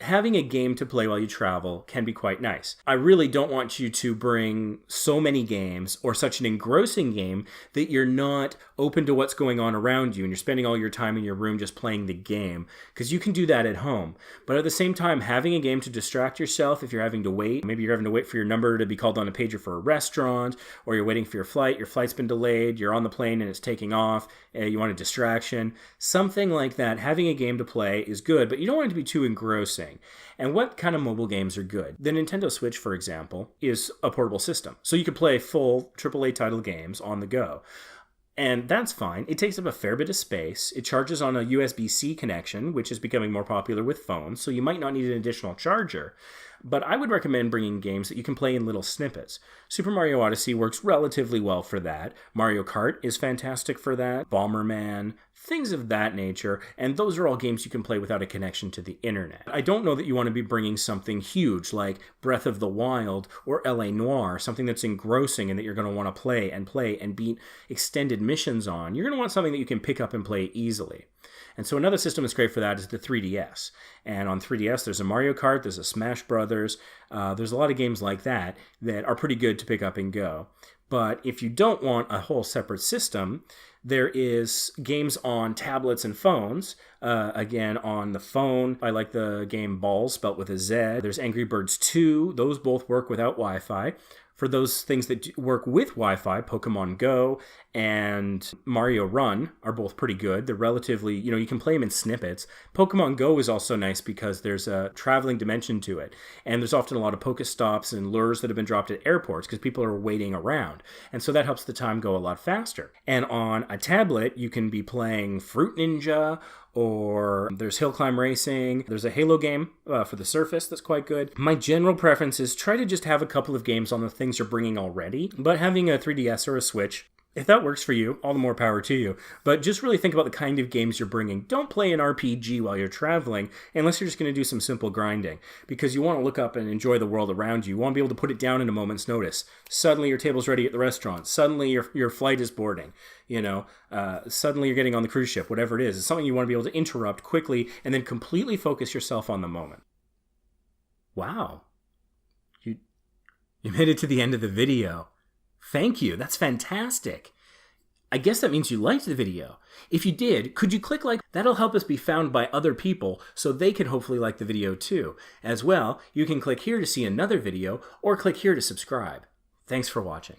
having a game to play while you travel can be quite nice. I really don't want you to bring so many games or such an engrossing game that you're not open to what's going on around you and you're spending all your time in your room just playing the game, because you can do that at home. But at the same time, having a game to distract yourself if you're having to wait, maybe you're having to wait for your number to be called on a pager for a restaurant, or you're waiting for your flight's been delayed, you're on the plane and it's taking off, you want a distraction, something like that. Having a game to play is good, but you don't want it to be too engrossing. And what kind of mobile games are good? The Nintendo Switch, for example, is a portable system. So you could play full AAA title games on the go. And that's fine. It takes up a fair bit of space. It charges on a USB-C connection, which is becoming more popular with phones, so you might not need an additional charger. But I would recommend bringing games that you can play in little snippets. Super Mario Odyssey works relatively well for that. Mario Kart is fantastic for that. Bomberman, things of that nature. And those are all games you can play without a connection to the internet. I don't know that you want to be bringing something huge like Breath of the Wild or L.A. Noire, something that's engrossing and that you're going to want to play and beat extended missions on. You're going to want something that you can pick up and play easily. And so another system that's great for that is the 3DS. And on 3DS, there's a Mario Kart, there's a Smash Brothers, there's a lot of games like that are pretty good to pick up and go. But if you don't want a whole separate system, there is games on tablets and phones. Again, on the phone, I like the game Balls, spelt with a Z. There's Angry Birds 2. Those both work without Wi-Fi. For those things that work with Wi-Fi, Pokemon Go and Mario Run are both pretty good. They're relatively, you can play them in snippets. Pokemon Go is also nice because there's a traveling dimension to it. And there's often a lot of Pokestops and lures that have been dropped at airports because people are waiting around. And so that helps the time go a lot faster. And on a tablet, you can be playing Fruit Ninja, or there's Hill Climb Racing. There's a Halo game for the Surface that's quite good. My general preference is try to just have a couple of games on the things you're bringing already, but having a 3DS or a Switch, if that works for you, all the more power to you. But just really think about the kind of games you're bringing. Don't play an RPG while you're traveling unless you're just going to do some simple grinding, because you want to look up and enjoy the world around you. You want to be able to put it down in a moment's notice. Suddenly your table's ready at the restaurant. Suddenly your flight is boarding. Suddenly you're getting on the cruise ship, whatever it is. It's something you want to be able to interrupt quickly and then completely focus yourself on the moment. Wow. You made it to the end of the video. Thank you. That's fantastic. I guess that means you liked the video. If you did, could you click like? That'll help us be found by other people so they can hopefully like the video too. As well, you can click here to see another video or click here to subscribe. Thanks for watching.